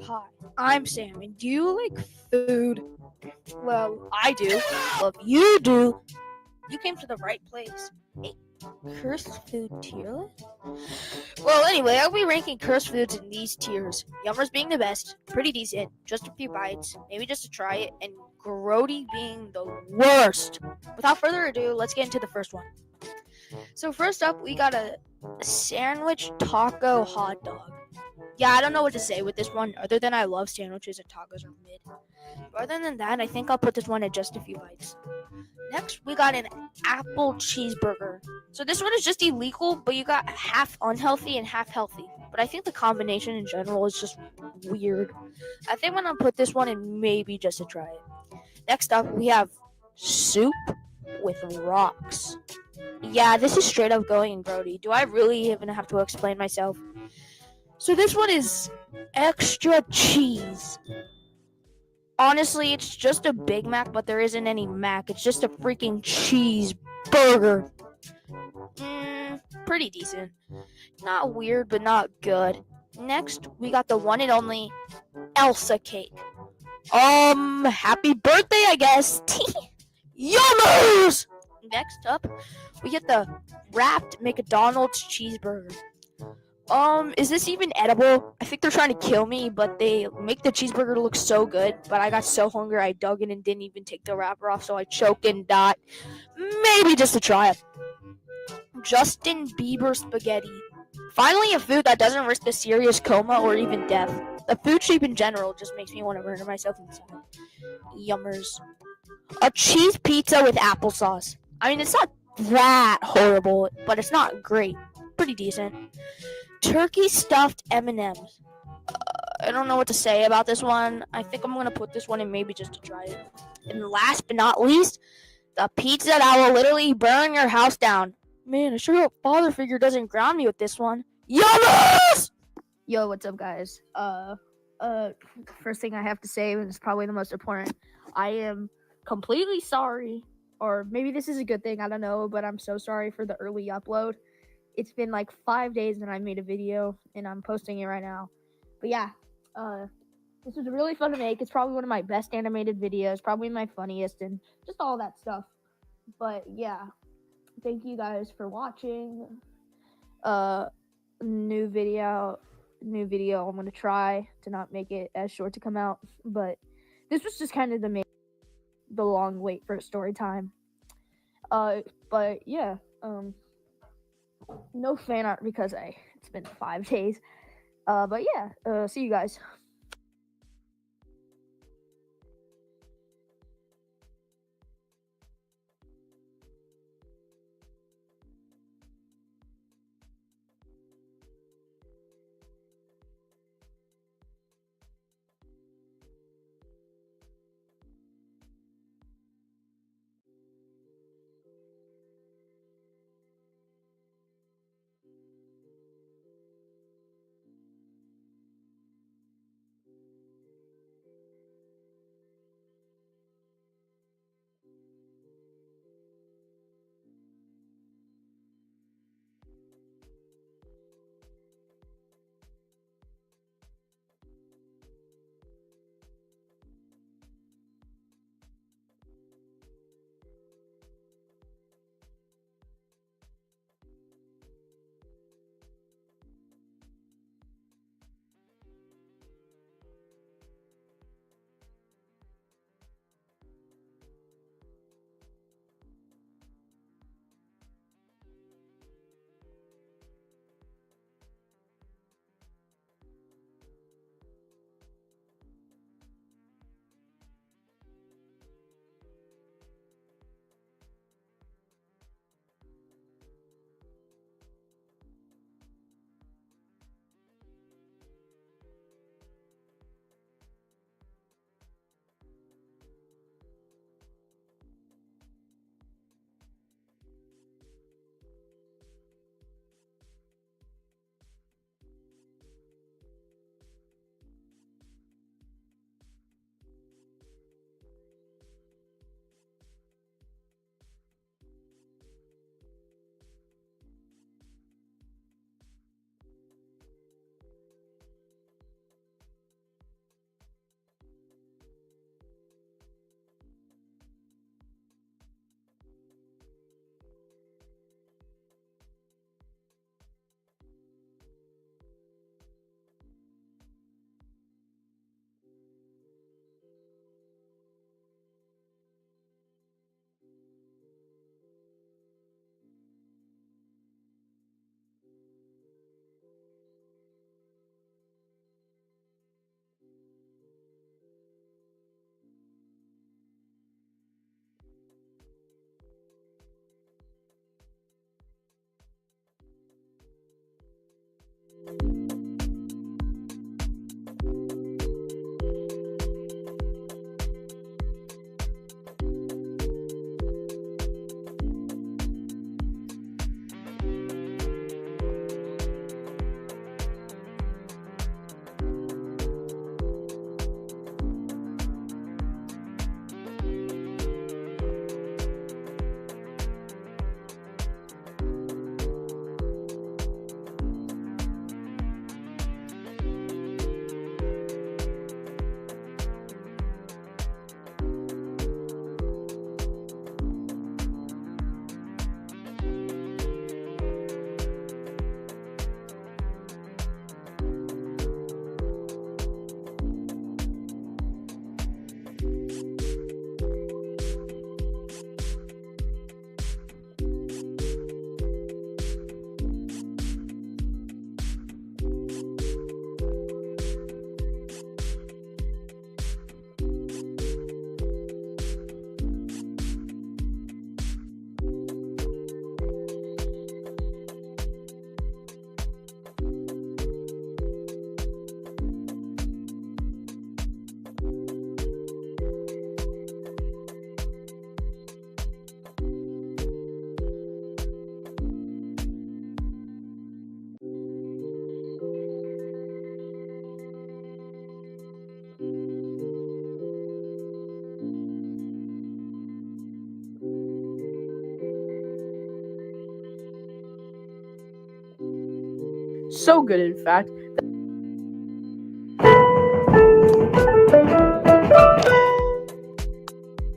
Hi, I'm Sam, and do you like food? Well, I do. Well, if you do, you came to the right place. A cursed food tier list? Well, anyway, I'll be ranking cursed foods in these tiers. Yummers being the best, pretty decent, just a few bites, maybe just to try it, and grody being the worst. Without further ado, let's get into the first one. So first up, we got a sandwich taco hot dog. Yeah, I don't know what to say with this one, other than I love sandwiches and tacos are mid. Other than that, I think I'll put this one at just a few bites. Next, we got an apple cheeseburger. So this one is just illegal, but you got half unhealthy and half healthy. But I think the combination in general is just weird. I think I'm gonna put this one in maybe just to try it. Next up, we have soup with rocks. Yeah, this is straight up going in grody. Do I really even have to explain myself? So this one is extra cheese. Honestly, it's just a Big Mac, but there isn't any Mac. It's just a freaking cheeseburger. Pretty decent. Not weird, but not good. Next, we got the one and only Elsa cake. Happy birthday, I guess. Yummers! Next up, we get the wrapped McDonald's cheeseburger. Is this even edible? I think they're trying to kill me, but they make the cheeseburger look so good. But I got so hungry, I dug in and didn't even take the wrapper off, so I choked and died. Maybe just to try it. Justin Bieber spaghetti. Finally, a food that doesn't risk a serious coma or even death. The food shape in general just makes me want to murder myself inside. Yummers. A cheese pizza with applesauce. I mean, it's not that horrible, but it's not great. Pretty decent. Turkey stuffed M&Ms. I don't know what to say about this one. I think I'm going to put this one in maybe just to try it. And last but not least, the pizza that will literally burn your house down. Man, I sure hope father figure doesn't ground me with this one. Yummers! Yo, what's up, guys? First thing I have to say, and it's probably the most important, I am completely sorry, or maybe this is a good thing, I don't know, but I'm so sorry for the early upload. It's been like 5 days and I made a video, and I'm posting it right now. But yeah, this was really fun to make. It's probably one of my best animated videos, probably my funniest, and just all that stuff. But yeah, thank you guys for watching. New video. I'm gonna try to not make it as short to come out, but this was just kind of the long wait for story time. But yeah, no fan art because it's been 5 days. But yeah, see you guys. So good, in fact.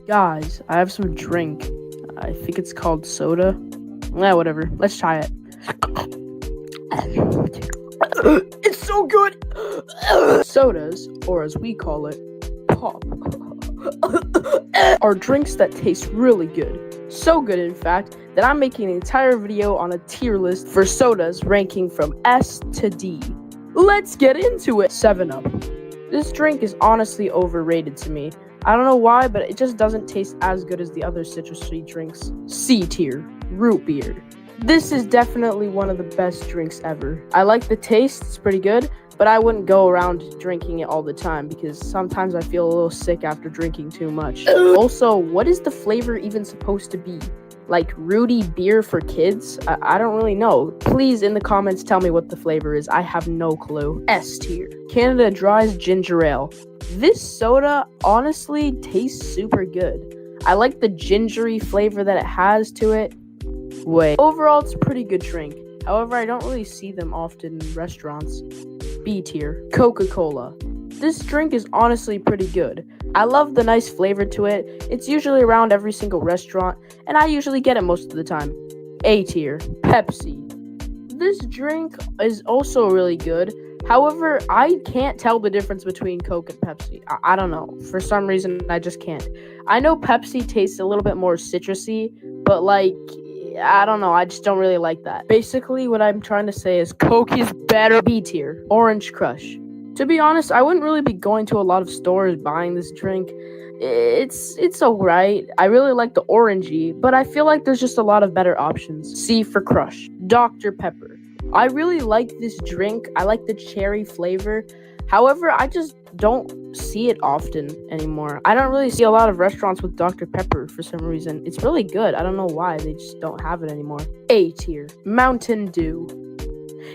Guys, I have some drink. I think it's called soda. Whatever. Let's try it. It's so good. Sodas, or as we call it, pop, are drinks that taste really good. So good, in fact, that I'm making an entire video on a tier list for sodas ranking from S to D. Let's get into it. 7-Up. This drink is honestly overrated to me. I don't know why, but it just doesn't taste as good as the other citrusy drinks. C tier. Root beer. This is definitely one of the best drinks ever. I like the taste, it's pretty good, but I wouldn't go around drinking it all the time because sometimes I feel a little sick after drinking too much. Also, what is the flavor even supposed to be? Like Rudy beer for kids? I don't really know. Please in the comments tell me what the flavor is. I have no clue. S tier. Canada Dry's Ginger Ale. This soda honestly tastes super good. I like the gingery flavor that it has to it. Overall, it's a pretty good drink. However, I don't really see them often in restaurants. B tier. Coca-Cola. This drink is honestly pretty good. I love the nice flavor to it. It's usually around every single restaurant, and I usually get it most of the time. A tier. Pepsi. This drink is also really good. However, I can't tell the difference between Coke and Pepsi. I don't know. For some reason, I just can't. I know Pepsi tastes a little bit more citrusy, but I don't know. I just don't really like that. Basically, what I'm trying to say is Coke is better. B tier. Orange Crush. To be honest, I wouldn't really be going to a lot of stores buying this drink. It's alright. I really like the orangey, but I feel like there's just a lot of better options. C for Crush. Dr. Pepper. I really like this drink. I like the cherry flavor. However, I just don't see it often anymore. I don't really see a lot of restaurants with Dr. Pepper for some reason. It's really good. I don't know why. They just don't have it anymore. A tier. Mountain Dew.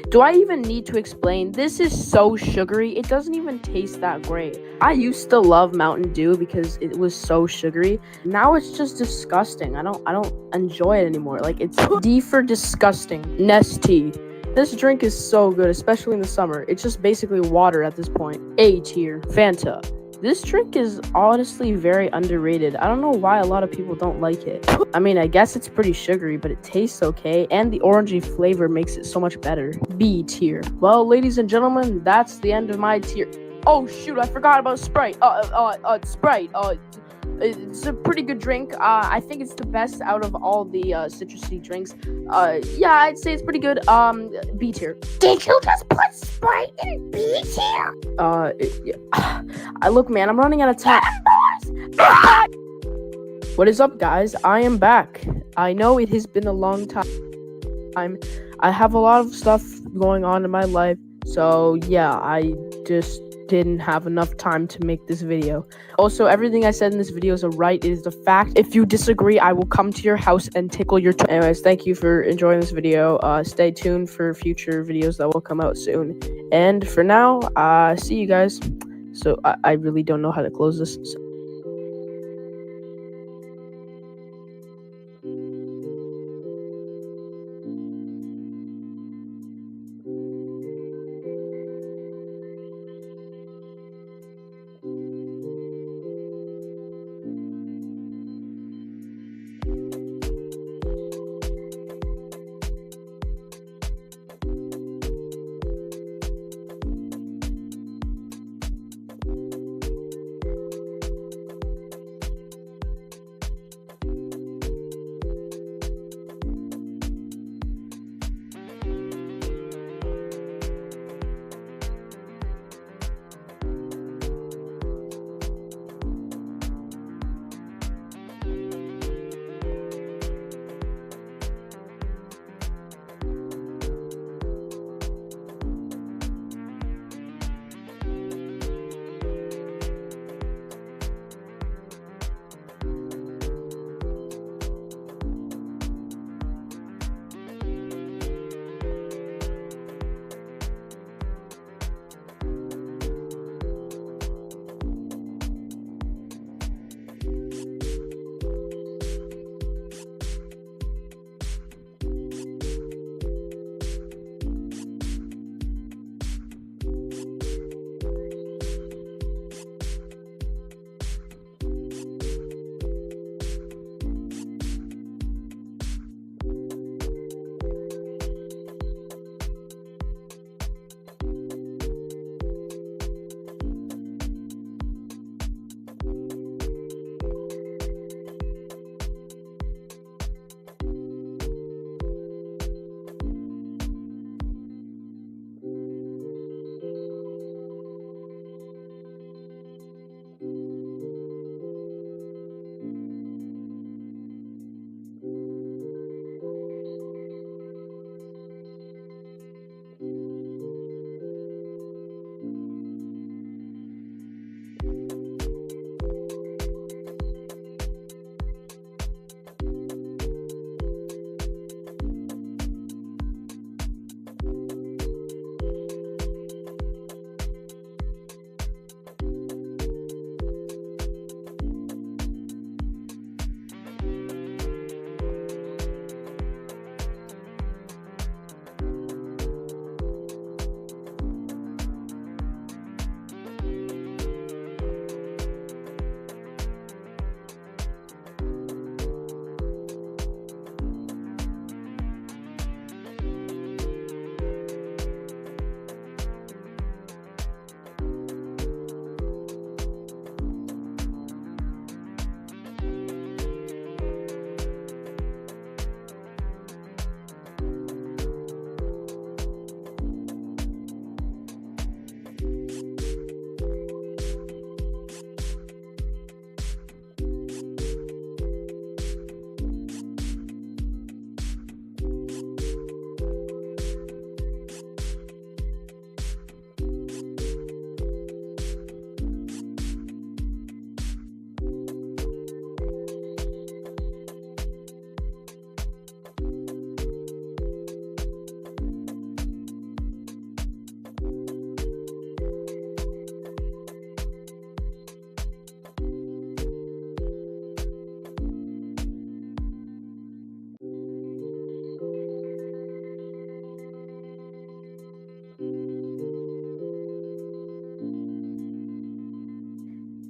Do I even need to explain? This is so sugary. It doesn't even taste that great. I used to love Mountain Dew because it was so sugary. Now it's just disgusting. I don't enjoy it anymore. It's D for disgusting. Nestea. This drink is so good, especially in the summer. It's just basically water at this point. A tier. Fanta. This drink is honestly very underrated. I don't know why a lot of people don't like it. I mean, I guess it's pretty sugary, but it tastes okay, and the orangey flavor makes it so much better. B tier. Well, ladies and gentlemen, that's the end of my tier. Oh shoot, I forgot about Sprite. Sprite. It's a pretty good drink. I think it's the best out of all the citrusy drinks. Yeah, I'd say it's pretty good. B tier. Did you just put Sprite in B tier? Yeah. Look, man, I'm running out of time. What is up, guys? I am back. I know it has been a long time. I have a lot of stuff going on in my life. So yeah, I just didn't have enough time to make this video. Also, everything I said in this video is a right. It is the fact. If you disagree, I will come to your house and tickle your Anyways, thank you for enjoying this video. Stay tuned for future videos that will come out soon. And for now, see you guys. So I really don't know how to close this.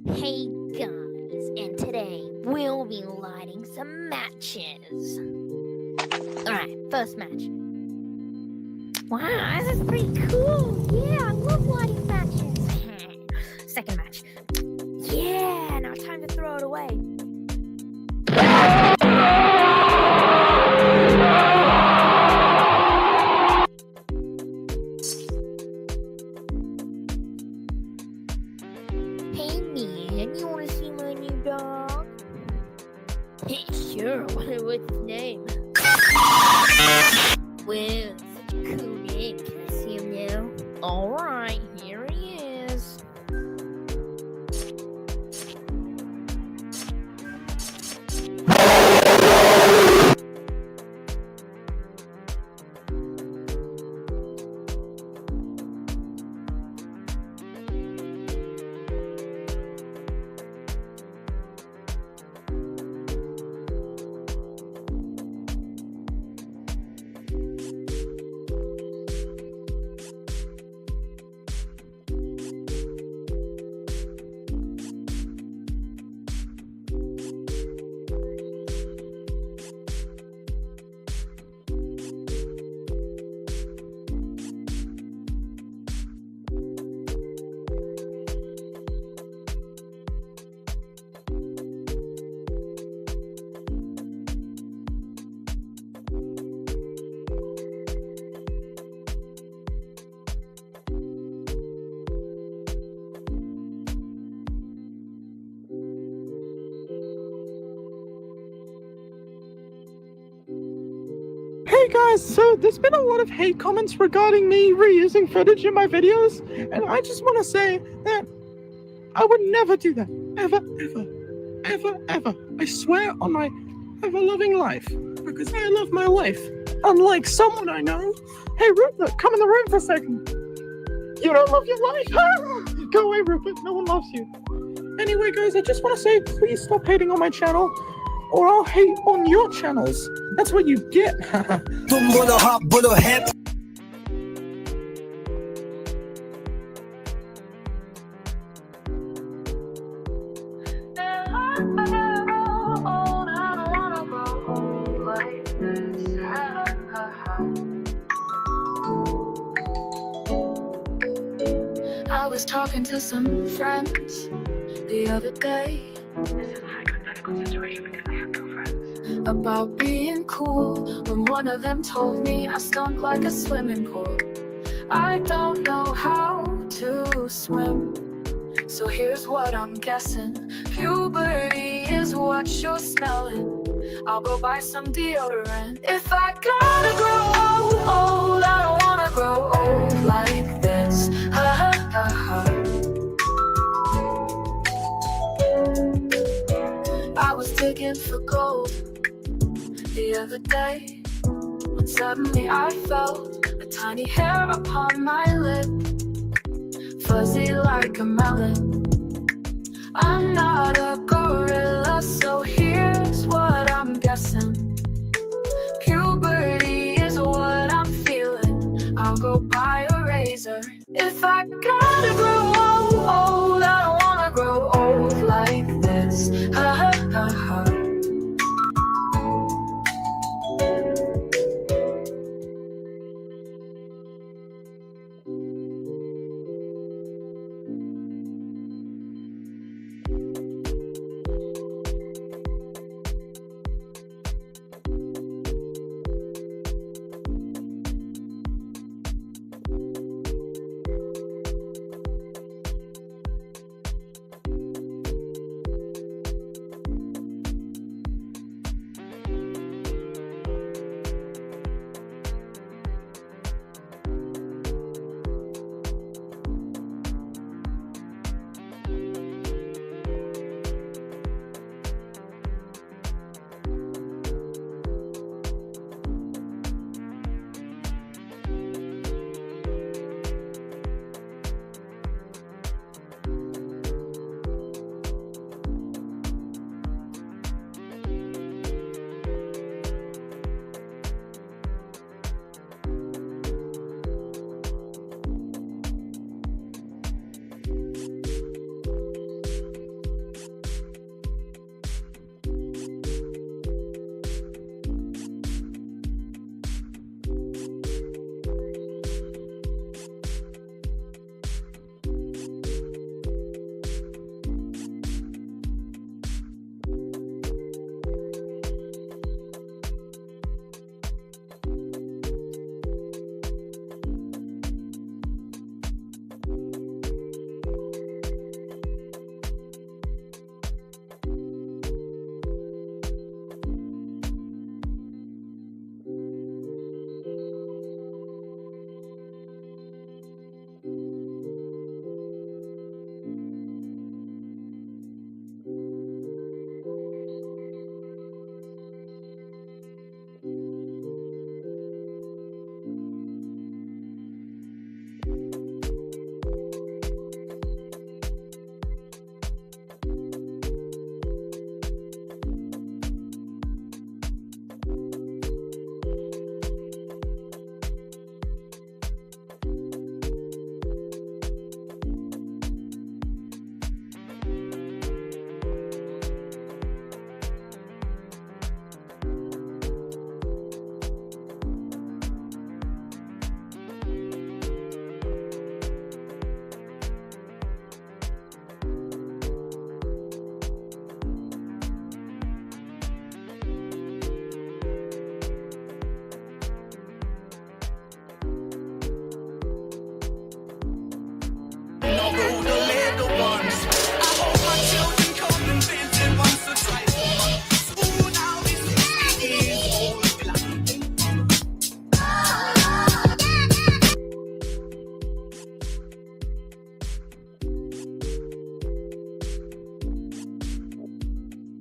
Hey guys, and today we'll be lighting some matches. Alright, first match. Wow, this is pretty cool. Yeah, I love lighting matches. Second match. Yeah, now time to throw it away. Hey man, you wanna see my new dog? Sure, what's his name? Well, such a cool name, Alright, here he is. Hey guys, so there's been a lot of hate comments regarding me reusing footage in my videos, and I just want to say that I would never do that. Ever, ever, ever, ever. I swear on my ever-loving life, because I love my life. Unlike someone I know. Hey Rupert, come in the room for a second. You don't love your life? Go away, Rupert, no one loves you. Anyway guys, I just want to say, please stop hating on my channel, or I'll hate on your channels. That's what you get. I was talking to some friends the other day about being cool, when one of them told me I stunk like a swimming pool. I don't know how to swim, so here's what I'm guessing. Puberty is what you're smelling. I'll go buy some deodorant. If I gotta grow old, I don't wanna grow old like this. Ha ha ha ha. I was digging for gold the other day, when suddenly I felt a tiny hair upon my lip, fuzzy like a melon. I'm not a gorilla, so here's what I'm guessing. Puberty is what I'm feeling. I'll go buy a razor. If I gotta grow old, I don't wanna grow old like this. Ha ha ha ha.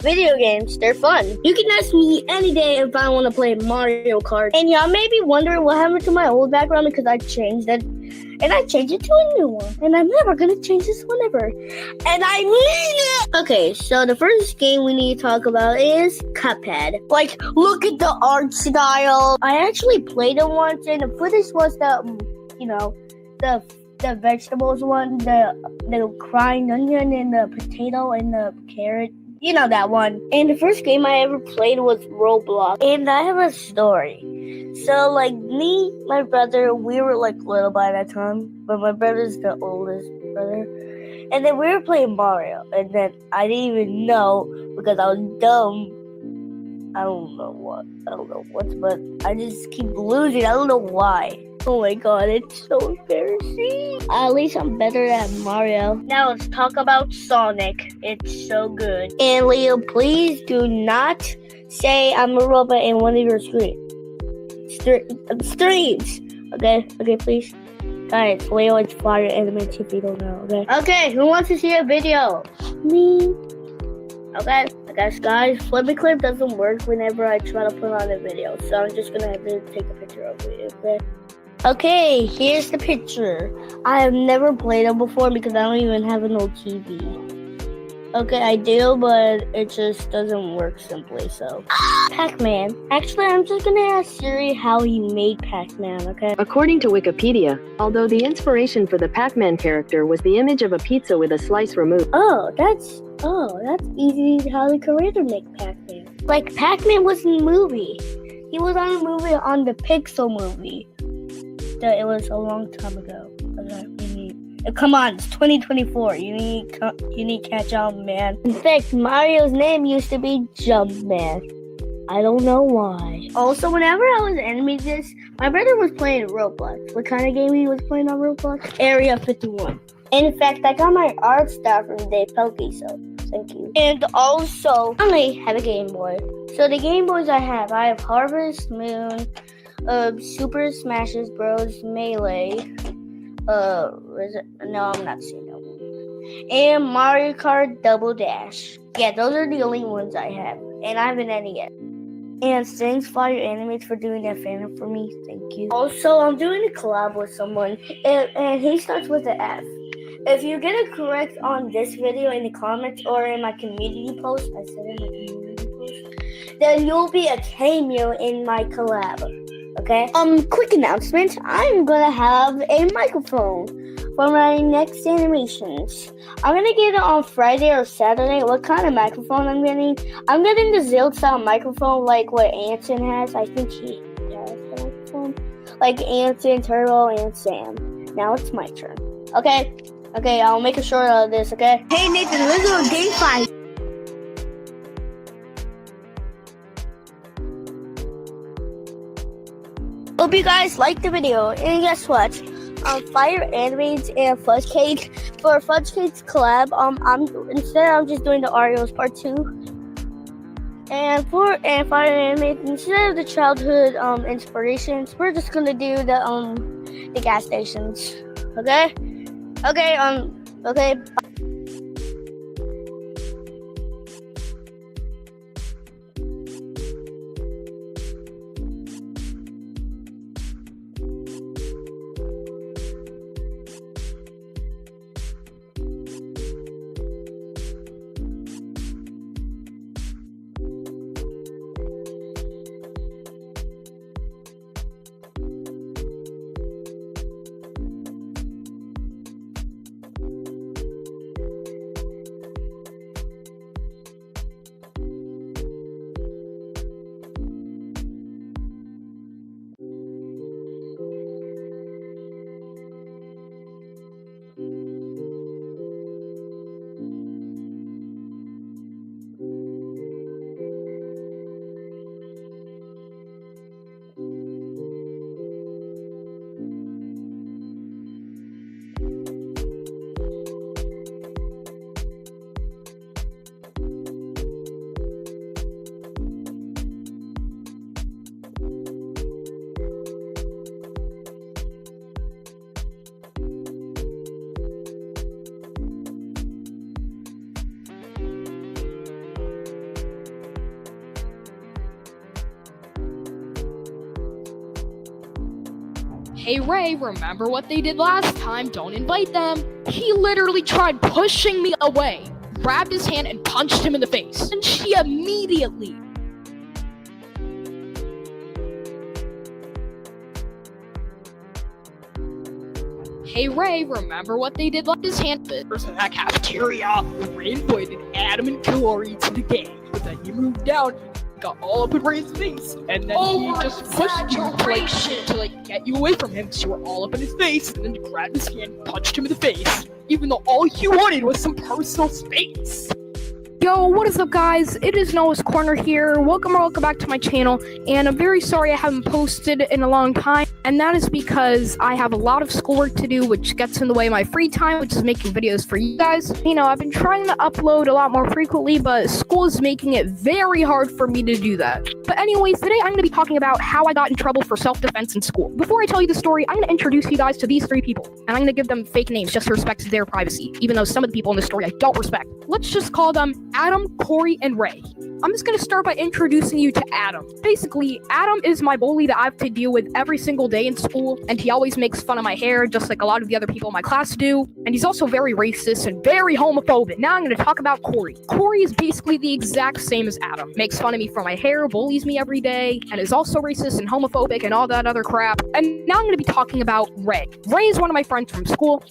Video games, they're fun. You can ask me any day if I want to play Mario Kart. And y'all may be wondering what happened to my old background because I changed it. And I changed it to a new one. And I'm never going to change this one ever. And I mean it! Okay, so the first game we need to talk about is Cuphead. Like, look at the art style. I actually played it once, and the footage was the vegetables one, the crying onion and the potato and the carrot. You know that one. And the first game I ever played was Roblox. And I have a story. So, like, me, my brother, we were, like, little by that time. But my brother's the oldest brother. And then we were playing Mario. And then I didn't even know because I was dumb. I don't know what, but I just keep losing. I don't know why. Oh my god, it's so embarrassing. At least I'm better at Mario. Now let's talk about Sonic. It's so good. And Leo, please do not say I'm a robot in one of your streams. Okay, please. Guys, Leo is Fire Animates if you don't know, okay? Okay, who wants to see a video? Me. Okay, I guys, Flippy Clip doesn't work whenever I try to put on a video, so I'm just gonna have to take a picture of it, okay? Okay, here's the picture. I have never played it before because I don't even have an old TV. Okay, I do, but it just doesn't work simply, so. Pac-Man. Actually, I'm just gonna ask Siri how he made Pac-Man, okay? According to Wikipedia, although the inspiration for the Pac-Man character was the image of a pizza with a slice removed. Oh, that's easy how the creator make Pac-Man. Like, Pac-Man was in a movie. He was on a movie on the Pixel movie. It was a long time ago. Come on, it's 2024. You need catch up, man. In fact, Mario's name used to be Jumpman. I don't know why. Also, whenever I was animating this, my brother was playing Roblox. What kind of game he was playing on Roblox? Area 51. And in fact, I got my art style from Dave Pelkey, so thank you. And also, I only have a Game Boy. So the Game Boys I have Harvest Moon, Super Smash Bros. Melee. No, I'm not seeing that one. And Mario Kart Double Dash. Yeah, those are the only ones I have. And I haven't any yet. And thanks Fire Animates for doing that fan for me. Thank you. Also, I'm doing a collab with someone. And he starts with an F. If you get it correct on this video in the comments or in my community post, I said in my community post, then you'll be a cameo in my collab. Okay? Quick announcement. I'm gonna have a microphone for my next animations. I'm gonna get it on Friday or Saturday. What kind of microphone I'm getting? I'm getting the Zild style microphone like what Anson has. I think he has the microphone. Like Anson, Turbo, and Sam. Now it's my turn. Okay, I'll make a short of this, okay? Hey Nathan, let's do a game 5. Hope you guys liked the video, and guess what? Fire Animates and Fudge Cake. For Fudge Cake's collab, I'm just doing the Oreos part 2. And Fire Animates, instead of the childhood inspirations, we're just gonna do the gas stations. Okay? Okay. Hey Ray, remember what they did last time? Don't invite them. He literally tried pushing me away, grabbed his hand and punched him in the face. And she immediately Hey Ray, remember what they did last hand? There's in that cafeteria. Ray invited Adam and Corey to the game. But then he moved down, got all up in Ray's face, and then he just pushed you to get you away from him because you were all up in his face, and then grabbed his hand and punched him in the face. Even though all you wanted was some personal space. Yo, what is up, guys? It is Noah's Corner here. Welcome back to my channel, and I'm very sorry I haven't posted in a long time, and that is because I have a lot of schoolwork to do, which gets in the way of my free time, which is making videos for you guys. You know, I've been trying to upload a lot more frequently, but school is making it very hard for me to do that. But anyways, today I'm going to be talking about how I got in trouble for self-defense in school. Before I tell you the story, I'm going to introduce you guys to these three people, and I'm going to give them fake names just to respect their privacy, even though some of the people in the story I don't respect. Let's just call them Adam, Corey, and Ray. I'm just going to start by introducing you to Adam. Basically, Adam is my bully that I have to deal with every single day in school, and he always makes fun of my hair, just like a lot of the other people in my class do, and he's also very racist and very homophobic. Now I'm going to talk about Corey. Corey is basically the exact same as Adam. Makes fun of me for my hair, bullies me every day, and is also racist and homophobic and all that other crap. And now I'm going to be talking about Ray. Ray is one of my friends from school,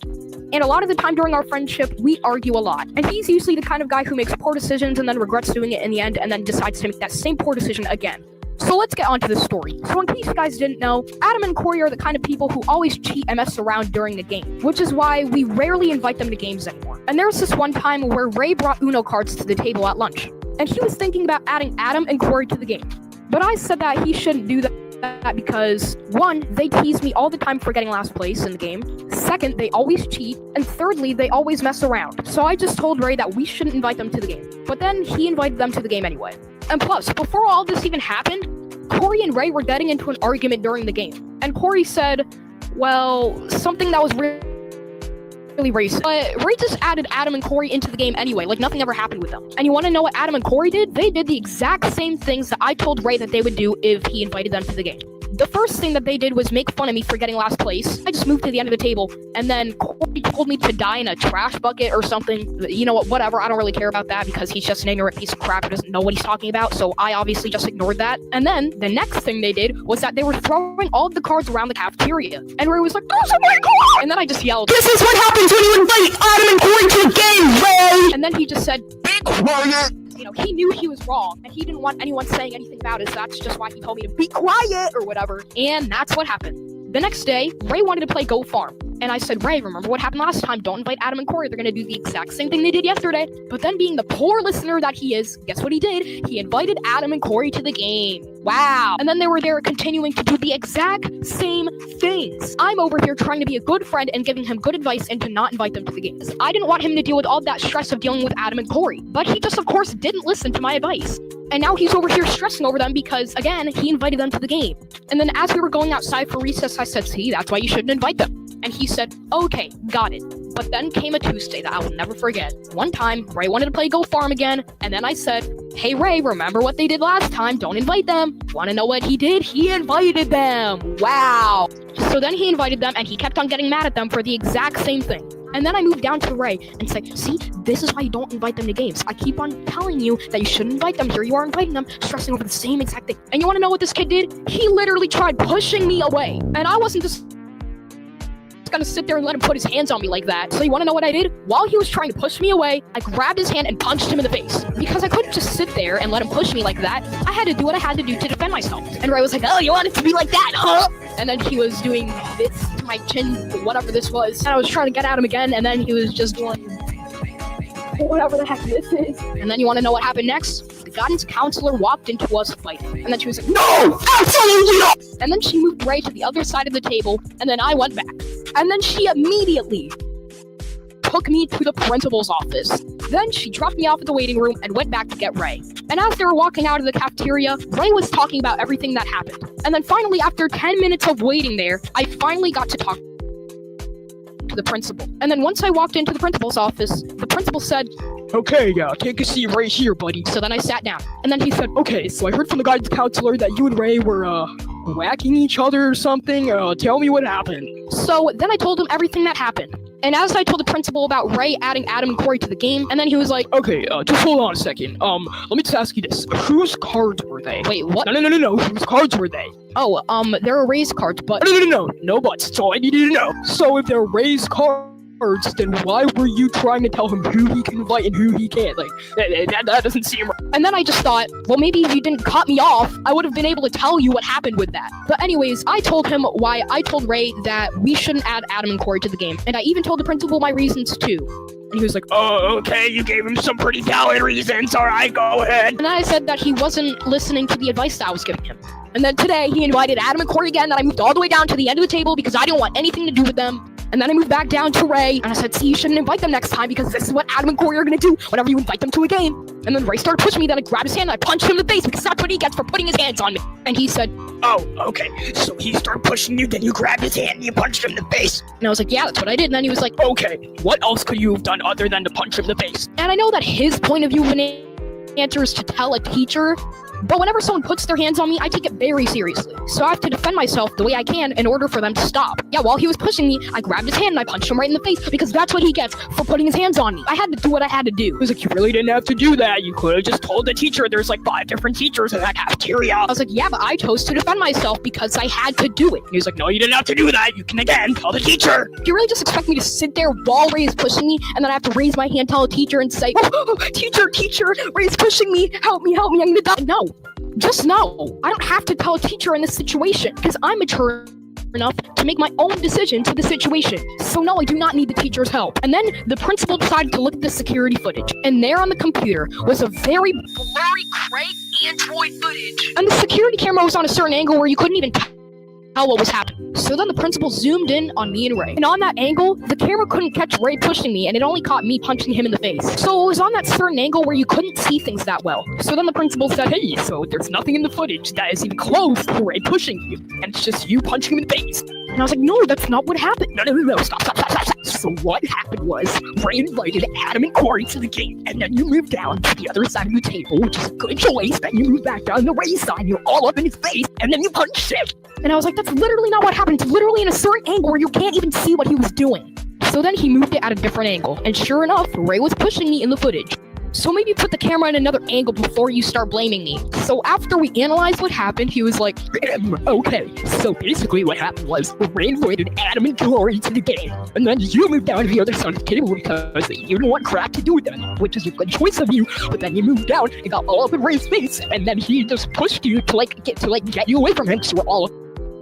and a lot of the time during our friendship, we argue a lot. And he's usually the kind of guy who makes poor decisions and then regrets doing it in the end and then decides to make that same poor decision again. So let's get on to the story. So in case you guys didn't know, Adam and Corey are the kind of people who always cheat and mess around during the game, which is why we rarely invite them to games anymore. And there was this one time where Ray brought Uno cards to the table at lunch, and he was thinking about adding Adam and Corey to the game. But I said that he shouldn't do that because, one, they tease me all the time for getting last place in the game. Second, they always cheat. And thirdly, they always mess around. So I just told Ray that we shouldn't invite them to the game. But then he invited them to the game anyway. And plus, before all this even happened, Corey and Ray were getting into an argument during the game. And Corey said, well, something that was really racist. But Ray just added Adam and Corey into the game anyway, like nothing ever happened with them. And you want to know what Adam and Corey did? They did the exact same things that I told Ray that they would do if he invited them to the game. The first thing that they did was make fun of me for getting last place. I just moved to the end of the table, and then Corey told me to die in a trash bucket or something. You know what, whatever, I don't really care about that because he's just an ignorant piece of crap who doesn't know what he's talking about, so I obviously just ignored that. And then, the next thing they did was that they were throwing all of the cards around the cafeteria. And Ray was like, "Those are my cards!" And then I just yelled, "This is what happens when you invite Adam and Corey to the game, Ray!" And then he just said, "Be quiet!" You know, he knew he was wrong, and he didn't want anyone saying anything about it, so that's just why he told me to be quiet or whatever. And that's what happened. The next day, Ray wanted to play Go Farm. And I said, Ray, remember what happened last time? Don't invite Adam and Corey. They're going to do the exact same thing they did yesterday. But then being the poor listener that he is, guess what he did? He invited Adam and Corey to the game. Wow. And then they were there continuing to do the exact same things. I'm over here trying to be a good friend and giving him good advice and to not invite them to the games. I didn't want him to deal with all that stress of dealing with Adam and Corey. But he just, of course, didn't listen to my advice. And now he's over here stressing over them because, again, he invited them to the game. And then as we were going outside for recess, I said, see, that's why you shouldn't invite them. And he said, okay, got it. But then came a Tuesday that I will never forget. One time, Ray wanted to play Go Farm again, and then I said, hey Ray, remember what they did last time? Don't invite them. Want to know what he did? He invited them. Wow. So then he invited them, and he kept on getting mad at them for the exact same thing. And then I moved down to Ray and said, see, this is why you don't invite them to games. I keep on telling you that you shouldn't invite them. Here you are inviting them, stressing over the same exact thing. And you want to know what this kid did? He literally tried pushing me away. And I wasn't just gonna sit there and let him put his hands on me like that. So you want to know what I did? While he was trying to push me away, I grabbed his hand and punched him in the face. Because I couldn't just sit there and let him push me like that. I had to do what I had to do to defend myself. And Ray was like, oh, you want it to be like that, huh? And then he was doing this to my chin, whatever this was. And I was trying to get at him again, and then he was just doing whatever the heck this is. And then you want to know what happened next? The guidance counselor walked into us fighting. And then she was like, no, absolutely not! And then she moved Ray to the other side of the table, and then I went back. And then she immediately took me to the principal's office. Then she dropped me off at the waiting room and went back to get Ray. And as they were walking out of the cafeteria, Ray was talking about everything that happened. And then finally, after 10 minutes of waiting there, I finally got to talk to the principal. And then once I walked into the principal's office, the principal said, okay, take a seat right here, buddy. So then I sat down. And then he said, okay, so I heard from the guidance counselor that you and Ray were, whacking each other or something? Tell me what happened. So then I told him everything that happened. And as I told the principal about Ray adding Adam and Corey to the game, and then he was like, okay, just hold on a second. Let me just ask you this. Whose cards were they? Wait, what? No. Whose cards were they? Oh, they're Ray's cards, but... No buts. That's all I needed to know. So if they're Ray's cards, then why were you trying to tell him who he can invite and who he can't? Like, that doesn't seem right. And then I just thought, well, maybe if you didn't cut me off, I would have been able to tell you what happened with that. But anyways, I told him why I told Ray that we shouldn't add Adam and Corey to the game. And I even told the principal my reasons too. And he was like, oh, okay, you gave him some pretty valid reasons. All right, go ahead. And I said that he wasn't listening to the advice that I was giving him. And then today, he invited Adam and Corey again, that I moved all the way down to the end of the table because I didn't want anything to do with them. And then I moved back down to Ray, and I said, see, you shouldn't invite them next time because this is what Adam and Corey are gonna do whenever you invite them to a game. And then Ray started pushing me, then I grabbed his hand and I punched him in the face because that's what he gets for putting his hands on me. And he said, oh, okay, so he started pushing you, then you grabbed his hand and you punched him in the face. And I was like, yeah, that's what I did. And then he was like, okay, what else could you have done other than to punch him in the face? And I know that his point of view of an answer is to tell a teacher, but whenever someone puts their hands on me, I take it very seriously. So I have to defend myself the way I can in order for them to stop. Yeah, while he was pushing me, I grabbed his hand and I punched him right in the face because that's what he gets for putting his hands on me. I had to do what I had to do. He was like, you really didn't have to do that. You could have just told the teacher there's like 5 different teachers in that cafeteria. I was like, yeah, but I chose to defend myself because I had to do it. And he was like, no, you didn't have to do that. You can again tell the teacher. Do you really just expect me to sit there while Ray is pushing me and then I have to raise my hand, tell a teacher and say, oh, teacher, Ray's pushing me. Help me, I'm gonna die. No. Just no. I don't have to tell a teacher in this situation because I'm mature enough to make my own decision to the situation. So no, I do not need the teacher's help. And then the principal decided to look at the security footage, and there on the computer was a very blurry gray Android footage. And the security camera was on a certain angle where you couldn't even tell what was happening. So then the principal zoomed in on me and Ray. And on that angle, the camera couldn't catch Ray pushing me, and it only caught me punching him in the face. So it was on that certain angle where you couldn't see things that well. So then the principal said, hey, so there's nothing in the footage that is even close to Ray pushing you, and it's just you punching him in the face. And I was like, no, that's not what happened. No, stop. So what happened was, Ray invited Adam and Corey to the game, and then you moved down to the other side of the table, which is a good choice. Then you moved back down the Ray's side, you're all up in his face, and then you punched him. And I was like, that's literally not what happened. It's literally in a certain angle where you can't even see what he was doing. So then he moved it at a different angle, and sure enough, Ray was pushing me in the footage. So maybe put the camera in another angle before you start blaming me. So after we analyzed what happened, he was like, okay, so basically what happened was Ray invited Adam and Corey to the game, and then you moved down to the other side of the table because you didn't want crap to do with them, which is a good choice of you, but then you moved down and got all up in Ray's face, and then he just pushed you to get you away from him, so we're all up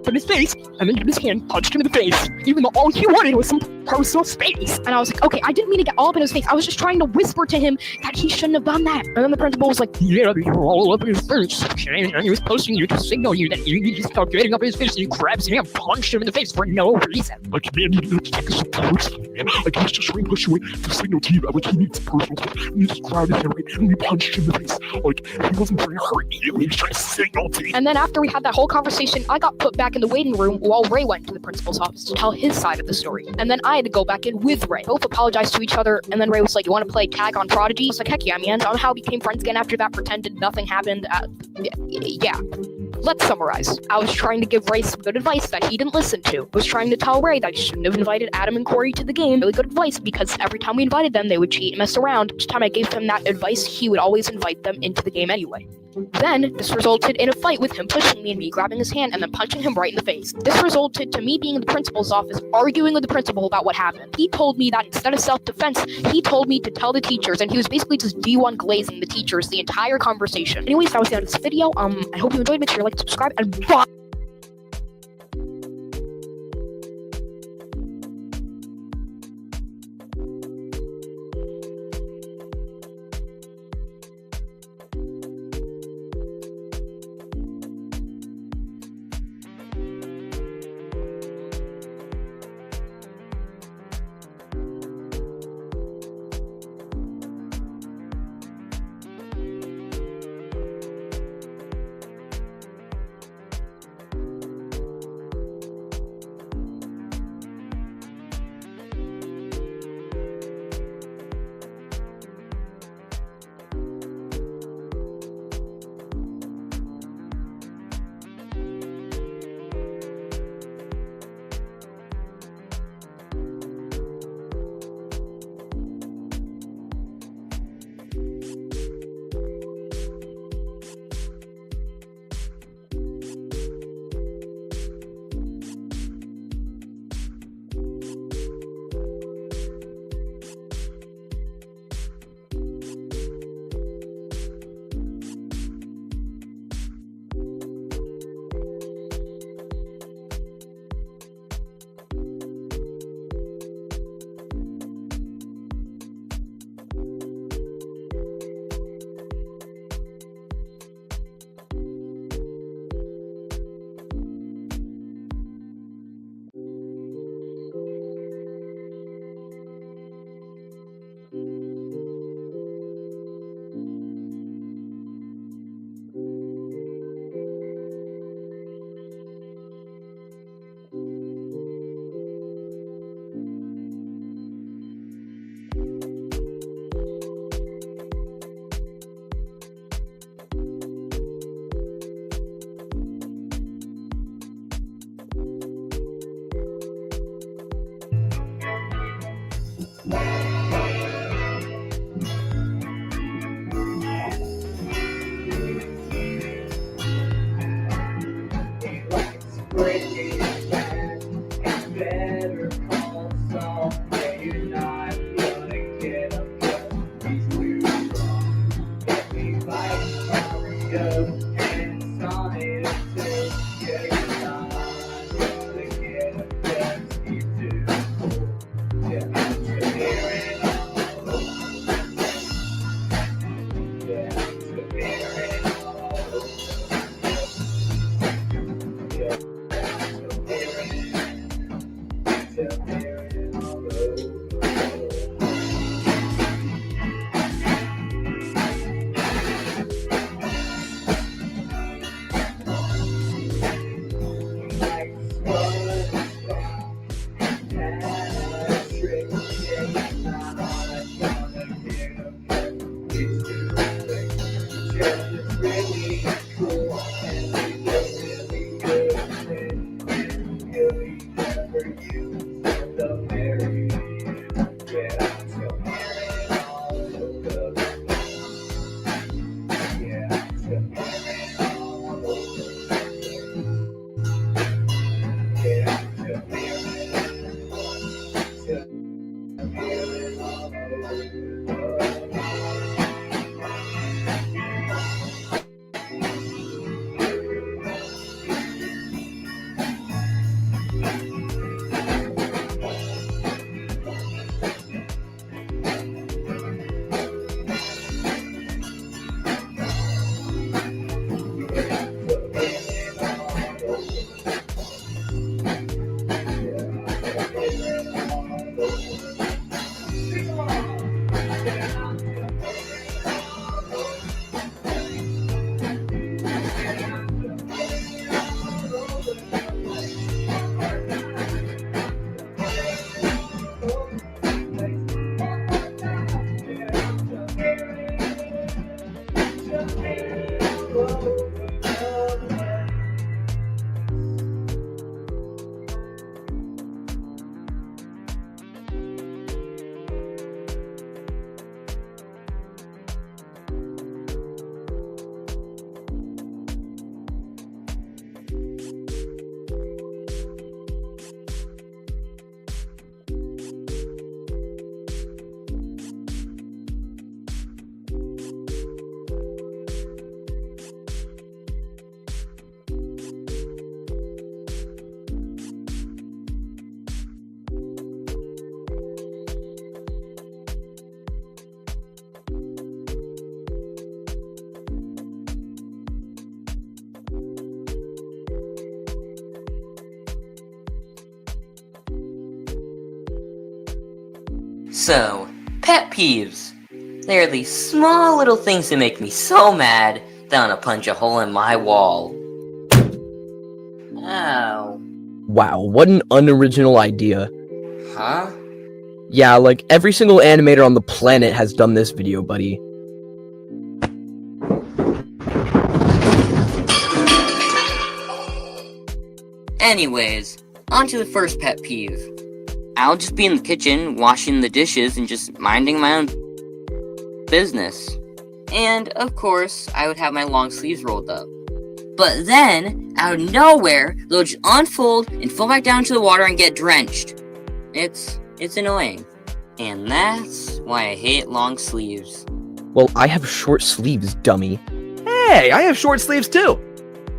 in his face, and then you his hand, punched him in the face, even though all he wanted was some personal space. And I was like, okay, I didn't mean to get all up in his face. I was just trying to whisper to him that he shouldn't have done that. And then the principal was like, yeah, you were all up in his face. And he was pushing you to signal you that you need to start getting up in his face, and you grabbed him and punched him in the face for no reason. Like, man, you need to take this personally, man. Like, he's just trying to push you to signal to you that, like, he needs personal space. You just grabbed his hand, right, and you punched him in the face. Like, he wasn't trying to hurt you, he was trying to signal to you. And then after we had that whole conversation, I got put back in the waiting room while Ray went to the principal's office to tell his side of the story. And then I had to go back in with Ray. Both apologized to each other, and then Ray was like, you want to play tag on Prodigy? I was like, heck yeah, man. Somehow became friends again after that, pretended nothing happened. Yeah. Let's summarize. I was trying to give Ray some good advice that he didn't listen to. I was trying to tell Ray that he shouldn't have invited Adam and Corey to the game. Really good advice, because every time we invited them, they would cheat and mess around. Each time I gave him that advice, he would always invite them into the game anyway. Then, this resulted in a fight with him pushing me and me grabbing his hand and then punching him right in the face. This resulted to me being in the principal's office arguing with the principal about what happened. He told me that instead of self-defense, he told me to tell the teachers, and he was basically just D1 glazing the teachers the entire conversation. Anyways, that was the end of this video. I hope you enjoyed. Make sure you like, subscribe, and bye! So, pet peeves. They are these small little things that make me so mad that I want to punch a hole in my wall. Ow. Wow, what an unoriginal idea. Huh? Yeah, like every single animator on the planet has done this video, buddy. Anyways, on to the first pet peeve. I'll just be in the kitchen washing the dishes and just minding my own business. And, of course, I would have my long sleeves rolled up. But then, out of nowhere, they'll just unfold and fall back down to the water and get drenched. It's annoying. And that's why I hate long sleeves. Well, I have short sleeves, dummy. Hey, I have short sleeves too!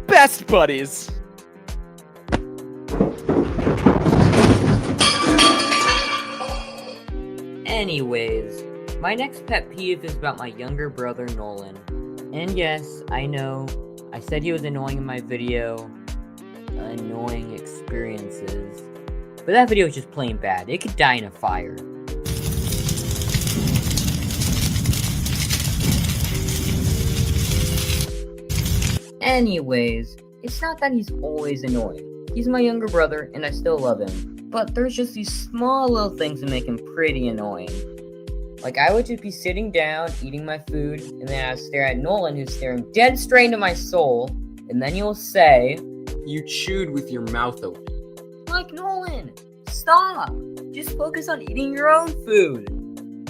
Best buddies! Anyways, my next pet peeve is about my younger brother Nolan. And yes, I know, I said he was annoying in my video, annoying experiences, but that video is just plain bad. It could die in a fire. Anyways, it's not that he's always annoying. He's my younger brother and I still love him. But there's just these small little things that make him pretty annoying. Like, I would just be sitting down, eating my food, and then I would stare at Nolan, who's staring dead straight into my soul, and then he'll say, You chewed with your mouth open. like, Nolan, stop stop! Just focus on eating your own food.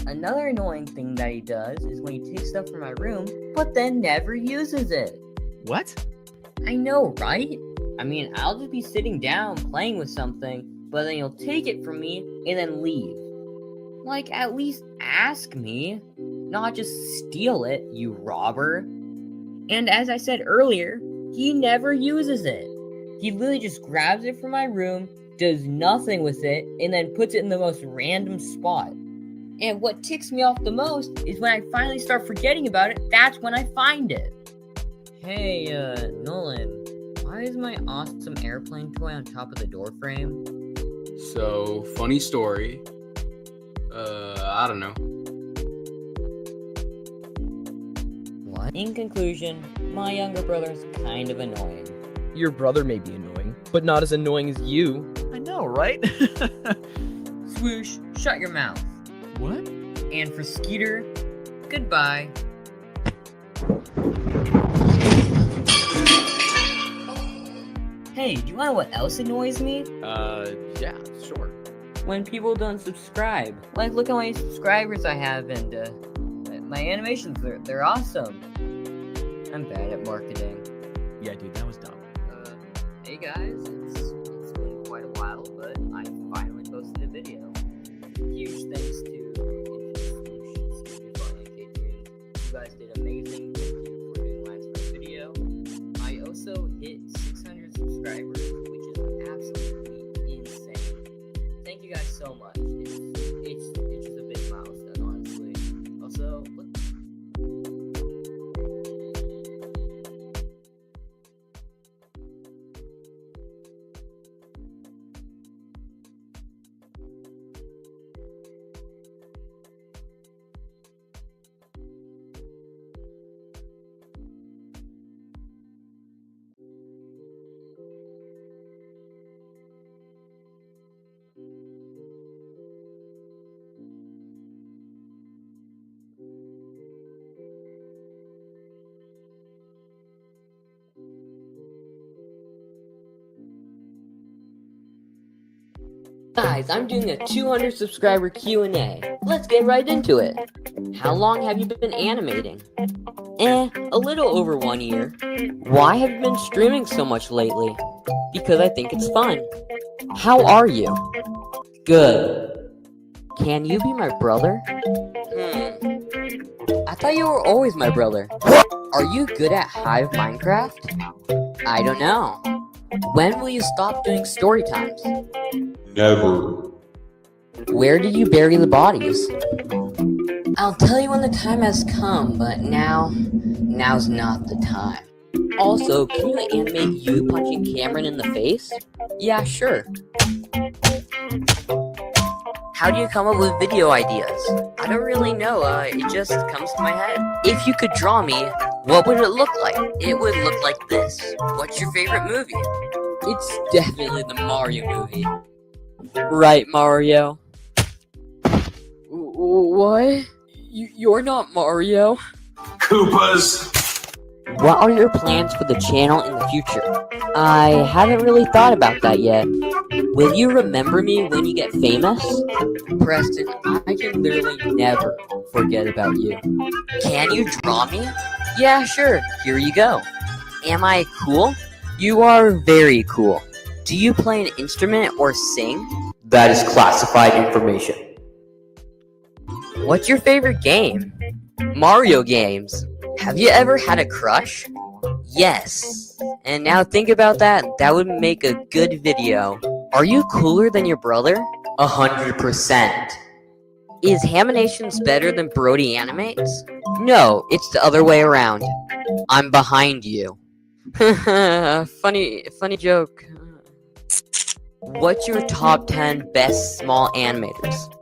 Another annoying thing that he does is when he takes stuff from my room, but then never uses it. What? I know, right? I mean, I'll just be sitting down playing with something, but then he'll take it from me and then leave. Like, at least ask me, not just steal it, you robber. And as I said earlier, he never uses it. He literally just grabs it from my room, does nothing with it, and then puts it in the most random spot. And what ticks me off the most is when I finally start forgetting about it, that's when I find it. Hey, Nolan, why is my awesome airplane toy on top of the door frame? So, funny story. I don't know. What? In conclusion, my younger brother's kind of annoying. Your brother may be annoying, but not as annoying as you. I know, right? Swoosh, shut your mouth. What? And for Skeeter, goodbye. Hey, do you want to know what else annoys me? Yeah, sure. When people don't subscribe. Like, look how many subscribers I have, and my animations, they're awesome. I'm bad at marketing. Yeah, dude, that was dumb. Hey guys, it's been quite a while, but I finally posted a video. Huge thanks to you guys did amazing. Thank you for doing last night's video. I also hit 600 subscribers, which is absolutely insane. Thank you guys so much. It's just a big milestone, honestly. Also, guys, I'm doing a 200 subscriber Q&A. Let's get right into it. How long have you been animating? A little over 1 year. Why have you been streaming so much lately? Because I think it's fun. How are you? Good. Can you be my brother? I thought you were always my brother. Are you good at Hive Minecraft? I don't know. When will you stop doing story times? Never. Where did you bury the bodies? I'll tell you when the time has come, but now's not the time. Also, can you animate you punching Cameron in the face? Yeah, sure. How do you come up with video ideas? I don't really know, it just comes to my head. If you could draw me, what would it look like? It would look like this. What's your favorite movie? It's definitely the Mario movie. Right, Mario? What? You're not Mario? Koopas! What are your plans for the channel in the future? I haven't really thought about that yet. Will you remember me when you get famous? Preston, I can literally never forget about you. Can you draw me? Yeah, sure. Here you go. Am I cool? You are very cool. Do you play an instrument or sing? That is classified information. What's your favorite game? Mario games. Have you ever had a crush? Yes. And now think about that. That would make a good video. Are you cooler than your brother? 100%. Is Haminations better than Brody Animates? No, it's the other way around. I'm behind you. Funny joke. What's your top 10 best small animators?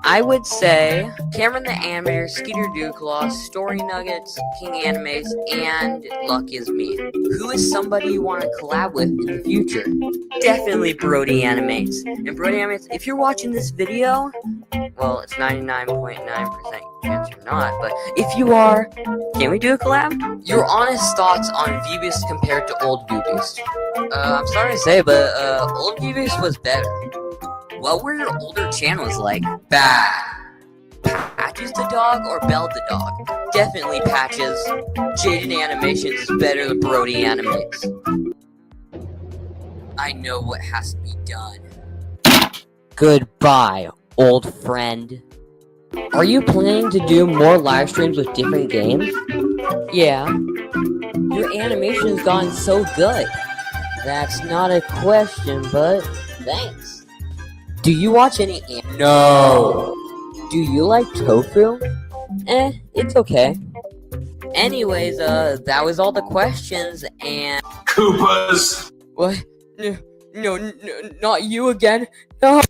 I would say Cameron the Animator, Skeeter Duclaw, Story Nuggets, King Animes, and Lucky is Me. Who is somebody you want to collab with in the future? Definitely Brody Animates. And Brody Animates, if you're watching this video, well, it's 99.9% chance you're not, but if you are, can we do a collab? Your honest thoughts on V-Beast compared to old V-Beast? I'm sorry to say, but old V-Beast was better. what were your older channels like? Bad. Patches the dog or Bell the dog? Definitely Patches. Jaden Animations is better than Brody Animates. I know what has to be done. Goodbye, old friend. Are you planning to do more live streams with different games? Yeah. Your animation has gotten so good. That's not a question, but thanks. Do you watch any No. Do you like tofu? It's okay. Anyways, that was all the questions, and... Koopas! What? No, not you again. No.